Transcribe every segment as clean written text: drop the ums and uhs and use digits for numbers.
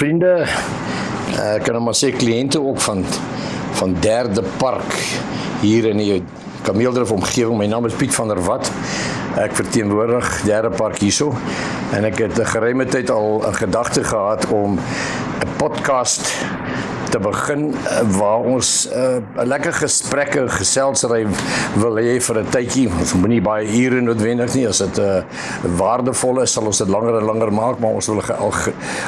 vriende, kan ik maar sê kliënte ook van Derde Park hier in die Kameeldrif omgewing. My naam is Piet van der Walt. Ek verteenwoordig Derde Park hierso en ek het 'n geruime tyd al 'n gedagte gehad om 'n podcast te begin waar ons 'n lekker gesprekke, geselsery wil hê vir 'n tydjie. Ons moet nie baie ure noodwendig nie. As dit waardevol is, sal ons dit langer en langer maak, maar ons wil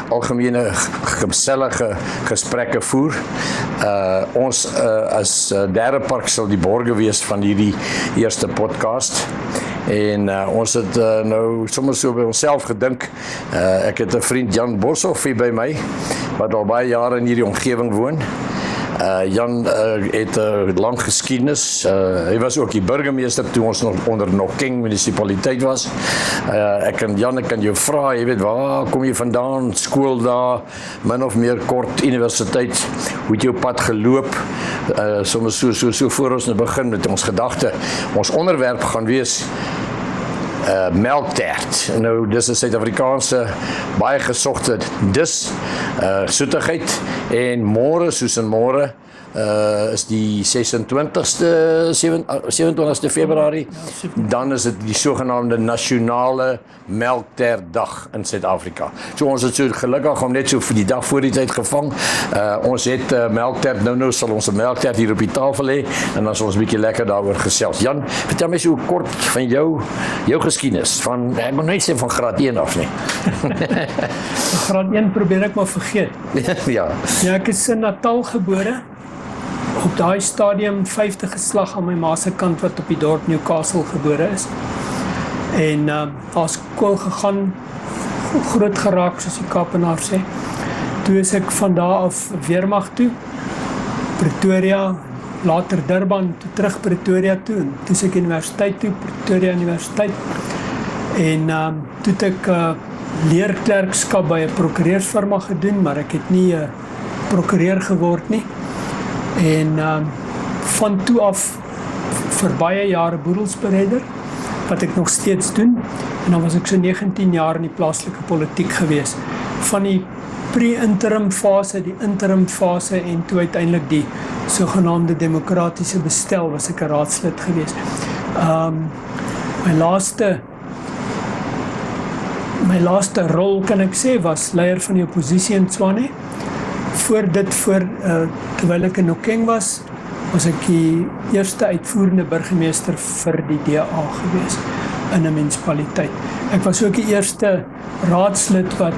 algemene gesellige gesprekke voer. Ons as Derde Park sal die borge wees van hierdie eerste podcast. En ons het nou sommer so by onsself gedink. Ek het 'n vriend, Jan Boshoff, hier by my, wat al baie jare in hierdie omgewing woon. Jan het 'n lang geskiedenis. Hy was ook die burgemeester toe ons nog onder Nokeng munisipaliteit was. Ek kan jou vra, jy weet, waar kom jy vandaan? Skool daar, min of meer kort universiteit. Hoe het jou pad geloop? Soms so voor ons nou begin met ons gedagte. Ons onderwerp gaan wees melktert. Nou, dis 'n Suid-Afrikaanse baie gesogte dis, soetigheid, en môre, soos in môre, is die 27ste Februarie, dan is dit die sogenaamde nasionale melktertdag in Suid-Afrika. So ons het so gelukkig om net so vir die dag voor die tyd gevang. Ons het melktert, nou sal ons 'n melktert hier op die tafel hê, en dan sal ons 'n bietjie lekker daaroor gesels. Jan, vertel my so kort van jou geskiedenis, van, ek moet net sê van graad 1 af nie. Graad 1 probeer ek maar vergeet. Ja, Ek is in Natal gebore. Op daai stadium 5de geslag aan my ma se kant wat op die dorp Newcastle gebore is. En daar skool gegaan, groot geraak soos die Kaapenaar sê. Toe is ek van daar af weermag toe, Pretoria, later Durban, toe terug Pretoria toe, en toe is ek universiteit toe, Pretoria Universiteit. En toe het ek leerklerkskap by 'n prokureursfirma gedoen, maar ek het nie 'n prokureur geword nie. En van toe af vir baie jare boedelsberedder, wat ek nog steeds doen. En dan was ek so 19 jaar in die plaaslike politiek gewees. Van die pre-interim fase, die interim fase, en toe uiteindelik die sogenaamde demokratiese bestel was ek 'n raadslid gewees. My laaste rol, kan ek sê, was leier van die oppositie in Tshwane. Terwyl ek in Nokeng was ek die eerste uitvoerende burgemeester vir die DA gewees in 'n munisipaliteit. Ek was ook die eerste raadslid wat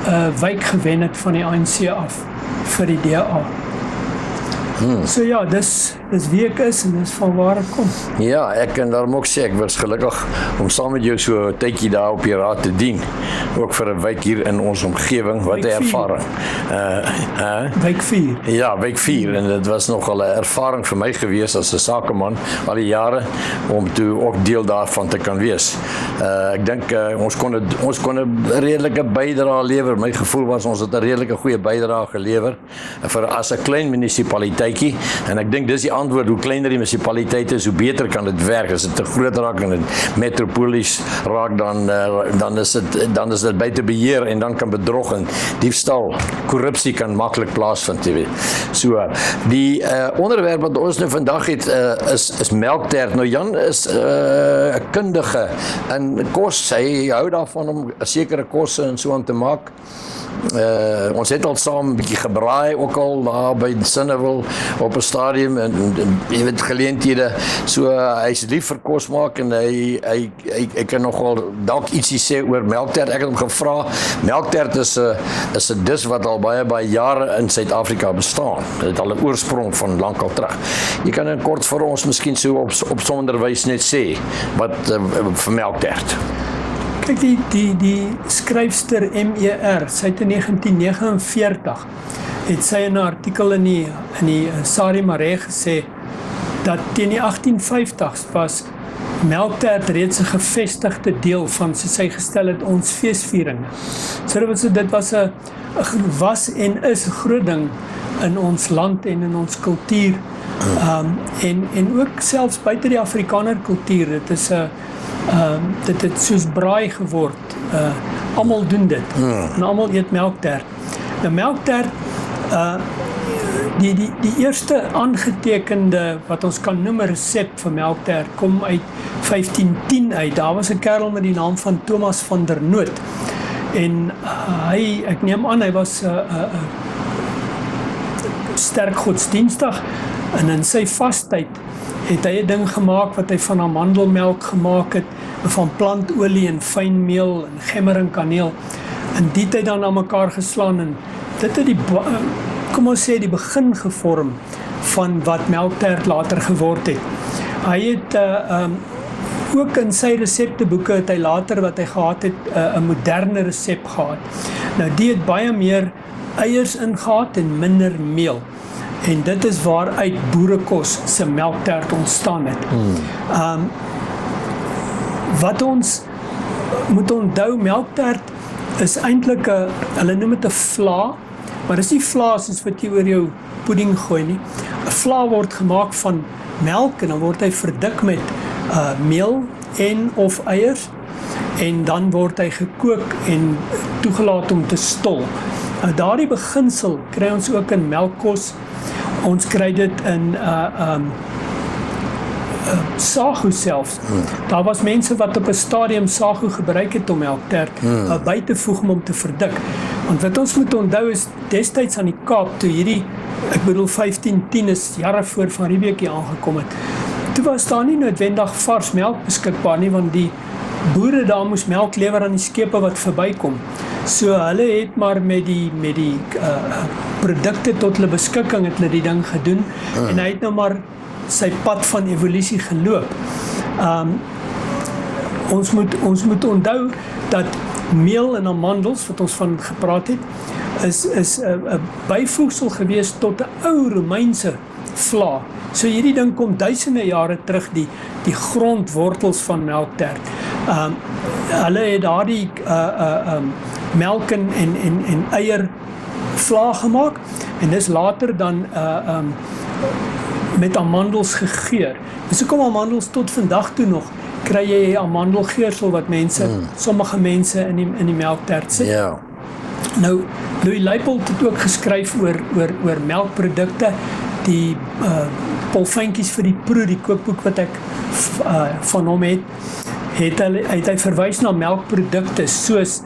'n wijk gewen het van die ANC af vir die DA. So ja, dis wie ek is en dis van waar ek kom. Ja, ek kan daarom ook sê, ek was gelukkig om saam met jou so 'n tydjie daar op die raad te dien. Ook vir 'n wijk hier in ons omgewing, wat 'n ervaring. Wijk 4. Ja, wijk 4, en dit was nogal 'n ervaring vir my gewees as 'n sakeman al die jare, om toe ook deel daarvan te kan wees. Ek dink ons kon 'n redelike bydrae lewer. My gevoel was ons het 'n redelike goeie bydrae gelewer vir as 'n klein munisipaliteitjie, en ek dink dis die antwoord. Hoe kleiner die munisipaliteit is, hoe beter kan dit werk. As dit te groot raak en dit metropolies raak, dan is dit buite beheer, en dan kan bedrog en diefstal, korrupsie kan maklik plaasvind, jy weet. So, die onderwerp wat ons nou vandag het, is melktert. Nou, Jan is 'n kundige in kos. Hy hou daarvan om sekere kosse en so aan te maak. Ons het al saam 'n bietjie gebraai, ook al daar by Sinnewil op 'n stadium, en jy weet, geleenthede. So, hy's lief vir kos maak, en hy kan nogal dalk ietsie sê oor melktert. Ek het hom gevra, melktert is 'n dis wat al baie jare in Suid-Afrika bestaan. Dit het al 'n oorsprong van lankal terug. Jy kan in kort vir ons miskien so op sonderwys net sê wat vir melktert. Kyk, die skryfster MER, sy het in 1949, het sy in 'n artikel in die Sari Maree gesê, dat teen die 1850s was melktert reeds 'n gevestigde deel van, soos sy gestel het, ons feesvieringe. So dit was en is 'n groot ding in ons land en in ons kultuur, en ook selfs buite die Afrikaner kultuur. Dit is dit het soos braai geword. Almal doen dit. En almal eet melktert. Nou melktert, die eerste aangetekende wat ons kan noem 'n resep vir melktert kom uit 1510 uit. Daar was 'n kerel met die naam van Thomas van der Noot. En ek neem aan hy was sterk godsdienstig, en in sy vastyd het hy 'n ding gemaak wat hy van amandelmelk gemaak het, van plantolie en fynmeel en gemmer en kaneel, en die het hy dan aan mekaar geslaan, en dit het kom ons sê die begin gevorm van wat melktert later geword het. Hy het ook in sy resepteboeke het hy later wat hy gehad het 'n moderne resep gehad. Nou die het baie meer eiers ingehad en minder meel. En dit is waaruit boerekos se melktert ontstaan het. Wat ons moet onthou, melktert is eintlik hulle noem dit 'n vla, maar dis nie vla soos wat jy oor jou pudding gooi nie. 'n Vla word gemaak van melk en dan word hy verdik met meel en of eiers, en dan word hy gekook en toegelaat om te stol. Daardie beginsel kry ons ook in melkkos. Ons kry dit in sago selfs. Daar was mense wat op 'n stadium sago gebruik het om melktert by te voeg om te verdik. Want wat ons moet onthou is, destyds aan die Kaap, toe hierdie, ek bedoel 1510 is jare voor Van Riebeeck hier aangekom het, toe was daar nie noodwendig vars melk beskikbaar nie, want die boere daar moes melk lewer aan die skepe wat verbykom. So hulle het maar met die produkte tot hulle beskikking het hulle die ding gedoen, en hy het nou maar sy pad van evolusie geloop. Ons moet onthou dat meel en amandels, wat ons van gepraat het, is 'n byvoegsel gewees tot 'n ou Romeinse vla. So hierdie ding kom duisende jare terug, die grondwortels van melktert. Hulle het daardie melk en eier vla gemaak, en dis later dan met amandels gegeur. Dus hoekom amandels tot vandag toe nog, kry jy amandelgeursel wat sommige mense in die melktert sit. Ja. Nou, Louis Leipold het ook geskryf oor melkprodukte, die Paul Fynkies vir die Proe, die kookboek wat ek van hom het hy verwys na melkprodukte soos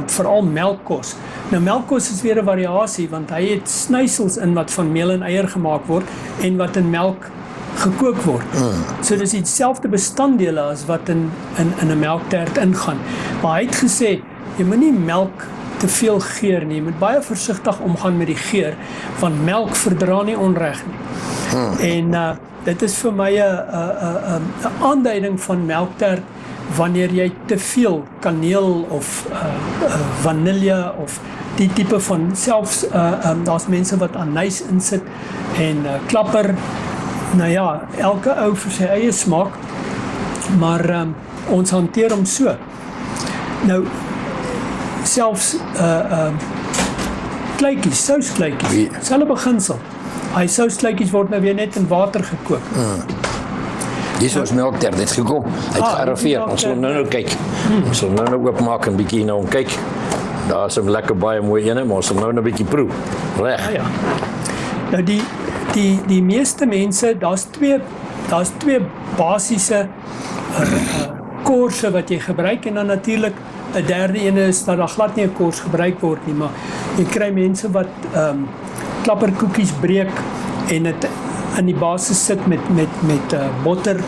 veral melkkos. Nou melkkos is weer 'n variasie, want hy het snysels in wat van meel en eier gemaak word en wat in melk gekook word. So dis dieselfde bestanddele as wat in 'n melktert ingaan. Maar hy het gesê, jy moet nie melk te veel geur nie, jy moet baie versigtig omgaan met die geur, want melk verdra nie onreg nie. En dit is vir my 'n aanduiding van melktert wanneer jy te veel kaneel of vanille of die tipe van, selfs daar's mense wat anys insit en klapper. Nou ja, elke ou vir sy eie smaak, maar ons hanteer hom so. Nou selfs kleutjies, souskleutjies, selfe beginsel. Hy souskleutjies word nou weer net in water gekook. Hier is melktert het gekom, hy het gearriveer. Ons sal nou kyk. Ons sal nou oopmaak en bietjie nou kyk. Daar is 'n lekker baie mooi ene, maar ons sal nou 'n bietjie proe. Reg. Ja. Nou die meeste mense, daar's twee basiese korse wat jy gebruik, en dan natuurlik 'n derde ene is dat daar glad nie 'n kors gebruik word nie, maar jy kry mense wat klapperkoekies breek en dit in die basis sit met botter,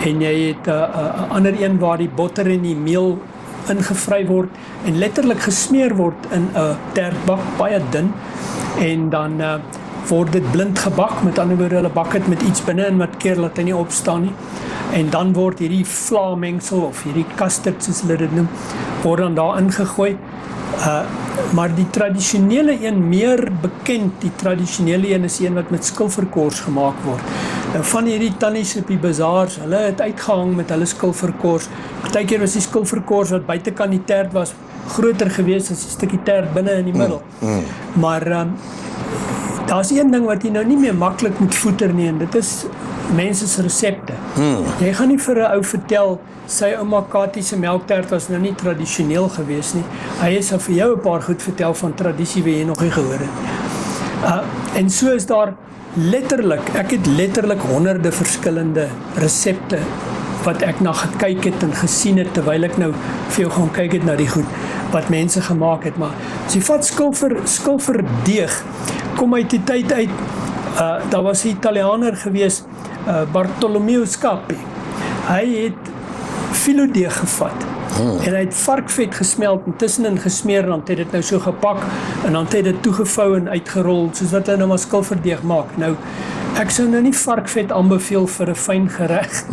en jy het 'n ander een waar die botter en die meel ingevry word en letterlik gesmeer word in 'n tertbak, baie dun, en dan word dit blind gebak, met ander woorde hulle bak dit met iets binne in wat keer laat hy nie opstaan nie, en dan word hierdie vlaamengsel of hierdie custard soos hulle dit noem, word dan daar ingegooi. Maar die tradisionele een, meer bekend, die tradisionele een is een wat met skilferkors gemaak word. Nou van hierdie tannies op die bazaars, hulle het uitgehang met hulle skilferkors. Partykeer was die skilferkors wat buitekant die tert was groter geweest as die stukkie tert binne in die middel. Maar daar's een ding wat jy nou nie meer maklik moet voeter nie, en dit is mense se resepte. Jy gaan nie vir 'n ou vertel sy ouma Katie se melktert was nou nie tradisioneel gewees nie. Hy sal vir jou 'n paar goed vertel van tradisie wat jy nog nie gehoor het. En so is daar letterlik, ek het letterlik honderde verskillende resepte wat ek na gekyk het en gesien het terwyl ek nou vir jou gaan kyk het na die goed wat mense gemaak het. Maar as jy vat skilfer deeg, kom uit die tyd uit, daar was 'n Italianer gewees, Bartolomeo Scapi. Hy het filodeeg gevat en hy het varkvet gesmelt en tussenin gesmeer en dan het dit nou so gepak en dan het dit toegevou en uitgerol soos wat hulle nou maar skilverdeeg maak. Nou, ek sou nou nie varkvet aanbeveel vir 'n fyn gereg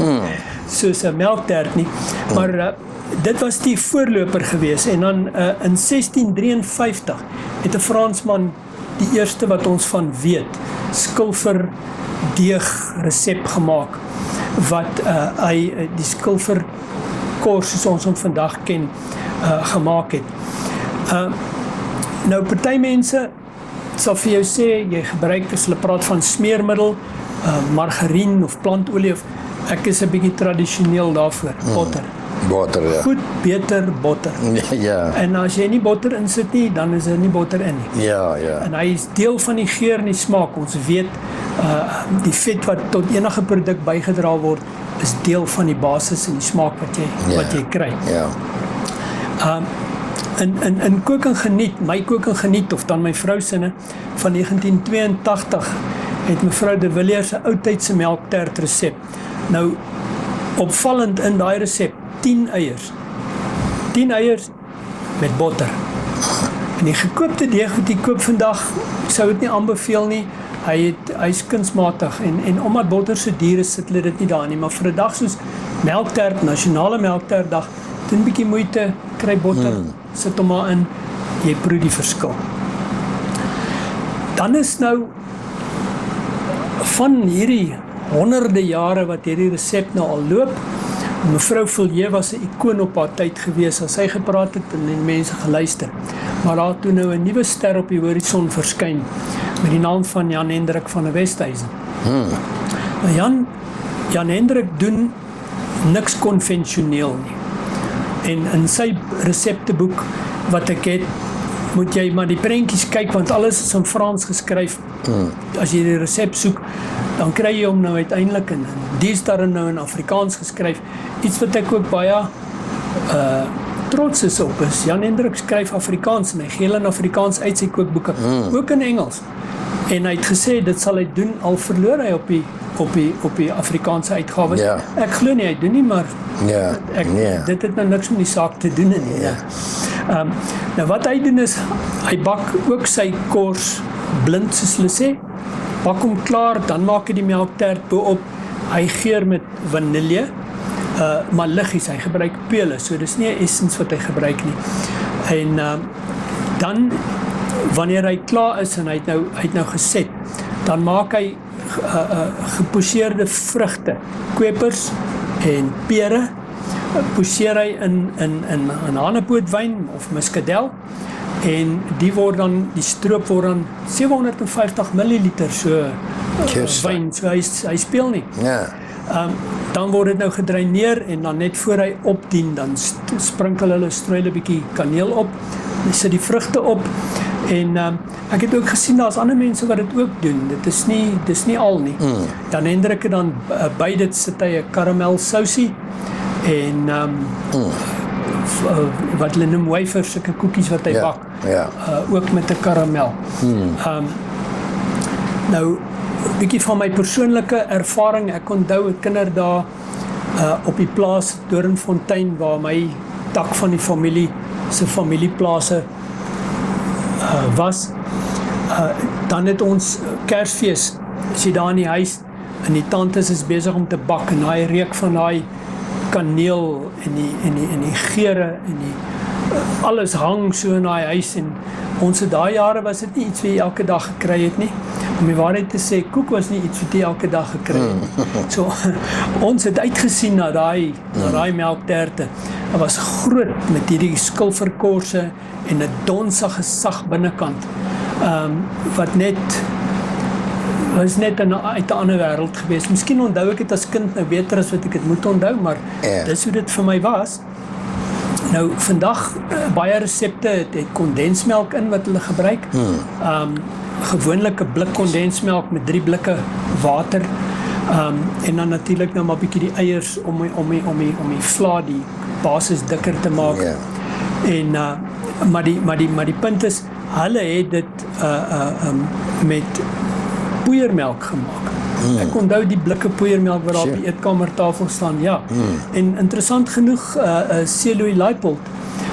soos 'n melktert nie, maar dit was die voorloper gewees en dan in 1653 het 'n Fransman die eerste wat ons van weet, skilverdeeg resep gemaak wat hy die skilverkors soos ons hom vandag ken gemaak het. Nou party mense sal vir jou sê jy gebruik as hulle praat van smeermiddel, margarien of plantolie of ek is 'n bietjie tradisioneel daarvoor, botter. Botter, ja. Goed, beter botter. Ja. En as jy nie botter insit nie, dan is nie botter in nie. Ja, ja. En hy is deel van die geur en die smaak. Ons weet, die vet wat tot enige produk bygedra word, is deel van die basis en die smaak wat jy kry. Ja. In Kook en Geniet, my Kook en Geniet, of dan my vrou sinne, van 1982, het mevrou De Villiers 'n oudtydse melktert resep. Nou, opvallend in daai resep, 10 eiers. 10 eiers met botter. En die gekoopte deeg wat jy koop vandag, ek sou dit nie aanbeveel nie, hy is kunsmatig en omdat botter so duur is, sit hulle dit nie daar nie, maar vir 'n dag soos melktert, nasionale melktertdag, doen 'n bietjie moeite, kry botter, sit hom maar in, jy proe die verskil. Dan is nou van hierdie honderde jare wat hierdie resep nou al loop, mevrou Villiers was 'n ikoon op haar tyd gewees, as sy gepraat het en die mense geluister. Maar daar het toe nou 'n nuwe ster op die horison verskyn met die naam van Jan Hendrik van der Westhuizen. Jan Hendrik doen niks konvensioneel nie. En in sy resepteboek wat ek het, moet jy maar die prentjies kyk, want alles is in Frans geskryf. As jy die resep soek, dan kry jy hom nou uiteindelik in deesdae nou in Afrikaans geskryf. Iets wat ek ook baie trots is op is, Jan Hendrik skryf Afrikaans en hy gee hulle in Afrikaans uit sy kookboeke, ook in Engels. En hy het gesê, dit sal hy doen, al verloor hy op die Afrikaanse uitgawes. Ja. Ek glo nie, hy doen nie, maar dit het nou niks met die saak te doen nie. Ja. Nou wat hy doen is, hy bak ook sy kors blind, soos hulle sê, bak hom klaar, dan maak hy die melktert bo-op, hy geur met vanille, maar liggies, hy gebruik pele, so dis nie 'n essence wat hy gebruik nie. En dan, wanneer hy klaar is en hy het nou geset, dan maak hy geposeerde vrugte, kwepers en pere, poseer hy in hanepootwyn of muskadel, en die stroop word dan 750 milliliter so wyn, so hy speel nie. Ja. Dan word dit nou gedreineer en dan net voor hy opdien, dan sprinkel hulle, strooi hulle 'n bietjie kaneel op, hy sit die vrugte op, en ek het ook gesien, daar's ander mense wat dit ook doen, dis nie al nie. Dan Hendrik het dan by dit sit hy 'n karamel sousie, en wat hulle noem wafers, sulke koekies wat hy bak, ook met 'n karamel. Nou, 'n bietjie van my persoonlike ervaring, ek onthou 'n kinderdae op die plaas Doornfontein, waar my tak van die familie, se familieplase was. Dan het ons Kersfees, as jy daar in die huis, en die tantes is besig om te bak, en daai reuk van daai kaneel en die geure en alles hang so in daai huis, en ons het daai jare was dit nie iets wat jy elke dag gekry het nie. Om die waarheid te sê, koek was nie iets wat jy elke dag gekry het. So, ons het uitgesien na daai melkterte. Dit was groot met hierdie skilverkorse en 'n donsige sag binnekant, wat net was net uit 'n ander wêreld gewees. Miskien onthou ek dit as kind nou beter as wat ek dit moet onthou, maar dis hoe dit vir my was. Nou vandag baie resepte het kondensmelk in wat hulle gebruik. Gewoonlik 'n blik kondensmelk met 3 blikke water. En dan natuurlik nou maar 'n bietjie die eiers om die vla, die basis dikker te maak. En maar die punt is, hulle het dit met poeiermelk gemaak. Ek onthou die blikke poeiermelk wat daar op die eetkamertafel staan, ja. En interessant genoeg, C. Leipold,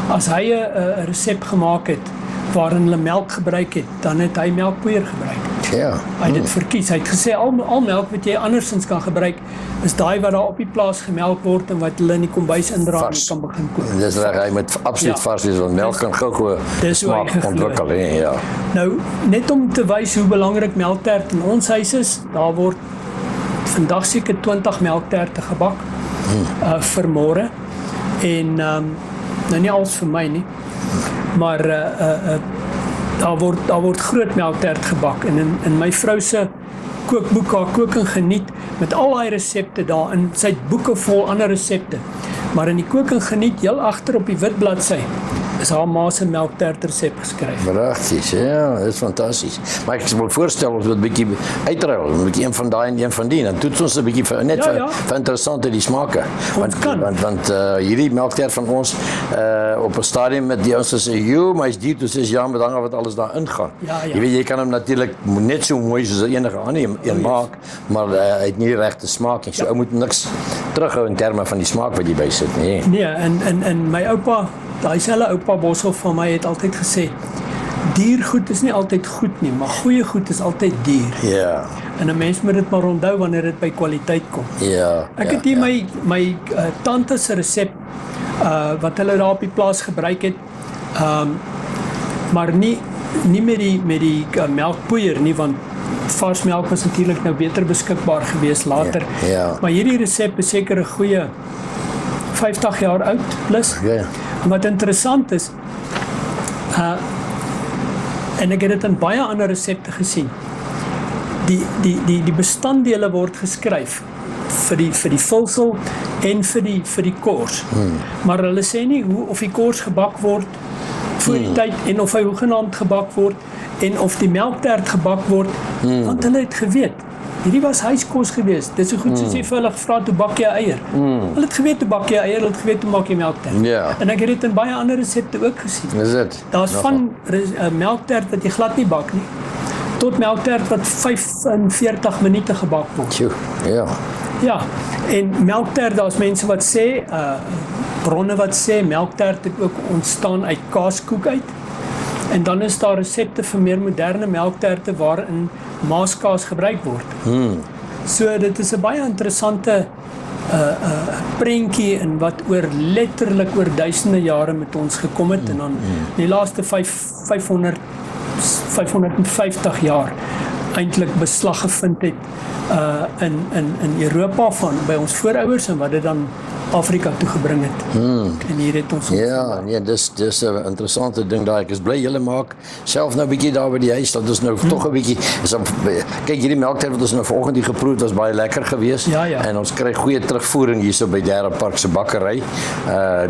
as hy 'n resep gemaak het waarin hulle melk gebruik het, dan het hy melkpoeier gebruik. Ja. Hy het dit verkies. Hy het gesê al melk wat jy andersins kan gebruik, is daai wat daar op die plaas gemelk word en wat hulle in die kombuis indra en kan begin kook. Dis reg, hy moet absoluut vars wees, want melk kan gou smaak ontwikkel, ja. Nou, net om te wys hoe belangrik melktert in ons huis is, daar word vandag seker 20 melkterte gebak vir môre. En nou nie alles vir my nie, maar daar word groot melktert gebak. En in my vrou se kookboek, haar kook en geniet, met al daai resepte daarin, sy het boeke vol ander resepte. Maar in die kook en geniet, heel agter op die wit bladsy, is haar ma se melktert resep geskryf. Pragtig, ja, dit is fantasties. Maar ek moet voorstel ons moet 'n bietjie uitruil, 'n bietjie een van daai en een van die. Dan toets ons 'n bietjie vir interessante die smake. Want hierdie melktert van ons op 'n stadium met die ons sê, "Jo, maar is duur." Toe sê ja, met wat alles daarin gaan. Jy weet jy kan hom natuurlik net so mooi soos enige ander een maak, maar hy het nie die regte smaak nie. So ou moet niks terughou in terme van die smaak wat jy bysit nie. Nee, en my oupa, daai selfe oupa Boshoff van my het altyd gesê, diergoed is nie altyd goed nie, maar goeie goed is altyd duur. Ja. En 'n mens moet dit maar onthou wanneer dit by kwaliteit kom. Ja. Ek het hier my tante se resep wat hulle daar op die plaas gebruik het, maar nie met die melkpoeier nie, want vars melk was natuurlik nou beter beskikbaar gewees later. Ja. Maar hierdie resep is seker 'n goeie 50 jaar oud plus. Ja. En wat interessant is, en ek het dit in baie ander resepte gesien, die bestanddele word geskryf vir die vulsel en vir die kors. Maar hulle sê nie of die kors gebak word voor die tyd en of hy hoegenaamd gebak word en of die melktert gebak word, want hulle het geweet. Hierdie was huiskos gewees. Dit is so goed soos jy vir hulle gevra toe bak jy eier. Hulle het geweet toe bak jy eier, hulle het geweet toe maak jy melktert. Ja. En ek het dit in baie ander resepte ook gesien. Is dit? Daar's van melktert wat jy glad nie bak nie, tot melktert wat 45 minute gebak word. Tjoe, ja. Ja, en melktert, daar's mense wat sê, bronne wat sê, melktert het ook ontstaan uit kaaskoek uit. En dan is daar resepte vir meer moderne melkterte waarin maaskaas gebruik word. So dit is 'n baie interessante prentjie en wat letterlik oor duisende jare met ons gekom het en dan die laaste 550 jaar eintlik beslag gevind het in Europa by ons voorouers en wat dit dan Afrika toe gebring het. En hier het ons dis 'n interessante ding daai. Ek is bly julle maak self nou 'n bietjie daar by die huis, dat is nou tog 'n bietjie kyk hierdie melktert wat ons nou vanoggend hier geproe het, was baie lekker geweest. Ja. En ons kry goeie terugvoering hierso by Derde Park se bakkery.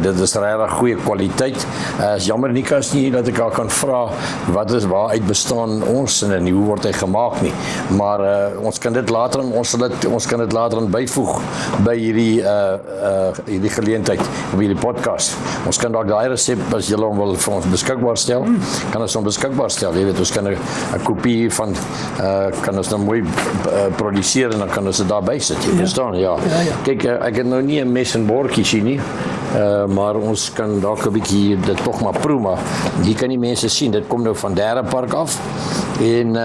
Dit is regtig goeie kwaliteit. Is jammer Nikas nie dat ek haar kan vra waar uit bestaan ons en hoe word hy gemaak nie. Maar ons kan dit later ons kan dit later byvoeg by hierdie geleentheid op hierdie podcast. Ons kan dalk daai resep as julle hom wil vir ons beskikbaar stel, kan ons hom beskikbaar stel. Jy weet, ons kan 'n kopie van kan ons dan mooi produseer en dan kan ons dit daarby sit. Jy verstaan? Ja. Kyk, ek het nou nie 'n mes en bordjies hier nie. Maar ons kan dalk 'n bietjie dit tog maar proe, maar hier kan die mense sien, dit kom nou van Derde Park af en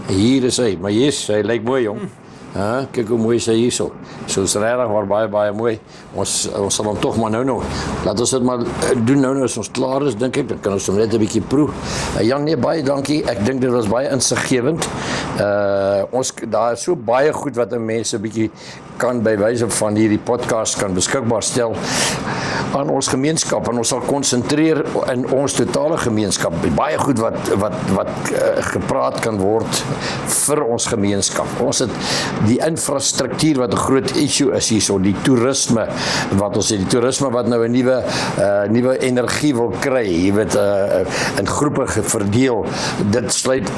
hier is hy, maar yes, hy lyk mooi jong. Kyk hoe mooi is hy hierso. So is regtig waar baie mooi. Ons sal hom tog maar nou. Laat ons dit maar doen nou as ons klaar is, dink ek. Dan kan ons hom net 'n bietjie proe. Jan, nee, baie dankie. Ek dink dit was baie insiggewend. Daar is so baie goed wat mense 'n bietjie kan by wyse van hierdie podcast kan beskikbaar stel aan ons gemeenskap, en ons sal konsentreer in ons totale gemeenskap, baie goed wat gepraat kan word vir ons gemeenskap. Ons het die infrastruktuur wat 'n groot issue is hierso, die toerisme wat ons het, die toerisme wat nou 'n nuwe energie wil kry, jy weet, in groepe verdeel. Dit sluit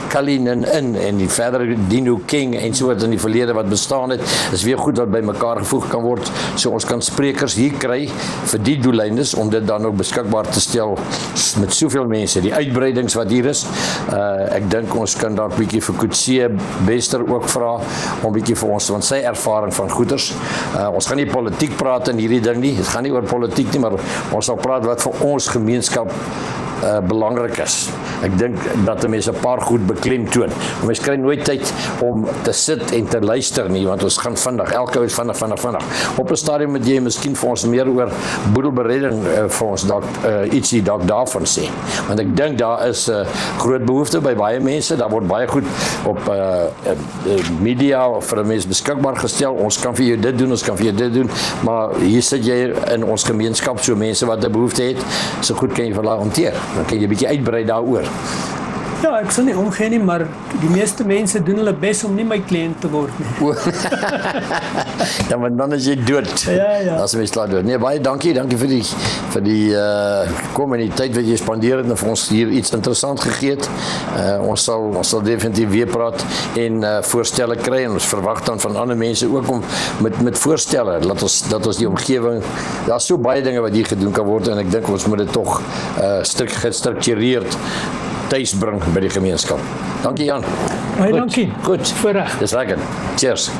Cullinan in en die verder Dino King en so wat in die verlede wat bestaan het, is weer goed wat by mekaar gevoeg kan word, so ons kan sprekers hier kry vir die doeleindes om dit dan ook beskikbaar te stel met soveel mense, die uitbreidings wat hier is. Ek dink ons kan dalk bietjie vir Coetzee Bester ook vra om bietjie vir ons, want sy ervaring van goeders, ons gaan nie politiek praat in hierdie ding nie, het gaan nie oor politiek nie, maar ons sal praat wat vir ons gemeenskap belangrik is. Ek dink dat 'n mens 'n paar goed beklemtoon. Mens kry nooit tyd om te sit en te luister nie, want ons gaan vinnig, elke ou is vinnig. Op 'n stadium moet jy miskien vir ons meer oor boedelberedding vir ons dalk ietsie dalk daarvan sê. Want ek dink daar is groot behoefte by baie mense, daar word baie goed op media vir 'n mens beskikbaar gestel. Ons kan vir jou dit doen, ons kan vir jou dit doen, maar hier sit jy in ons gemeenskap, so mense wat 'n behoefte het, so goed kan jy vir hulle hanteer. Dan kan jy 'n bietjie uitbrei daaroor. Ja, ek sal nie omgee nie, maar die meeste mense doen hulle bes om nie my kliënt te word nie. Ja, maar dan is jy dood. Ja. As mens klaar dood. Nee, baie dankie vir die kom en die tyd wat jy spandeer het en vir ons hier iets interessant gegee het. Ons sal definitief weer praat en voorstelle kry, en ons verwag dan van ander mense ook om met voorstelle dat ons die omgewing, daar's so baie dinge wat hier gedoen kan word, en ek dink ons moet dit tog gestruktureerd tuis bring by die gemeenskap. Dankie Jan. Baie dankie. Goed. Voorreg. Dis lekker. Cheers.